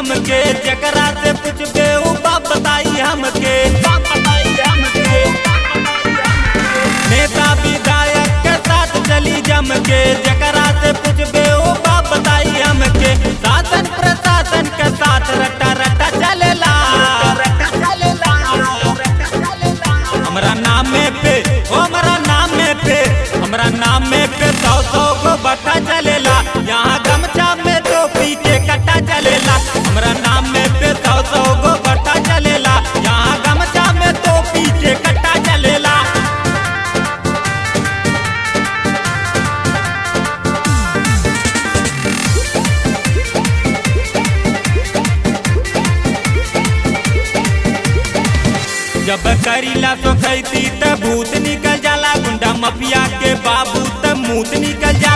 जम के, जकरा से पूछबे उ बाप बताई हमके। नेता विधायक के साथ चली जम के, जकरा से पूछबे उ बाप बताई हमके। शासन प्रशासन के साथ रट्टा रट्टा चलेला। हमरा नामे पे, हमरा नामे पे, हमरा नामे पे 100 गो बट्टा चलेला। यहाँ गमछा में टोपी के कट्टा चलेला। हमरा नामे पे 100 गो बट्टा चलेला। यहाँ गमछा में टोपी के कट्टा चलेला। जब करीला तो खैती त भूत निकल जाला, गुंडा माफिया के बाबू त मूत निकल जाला।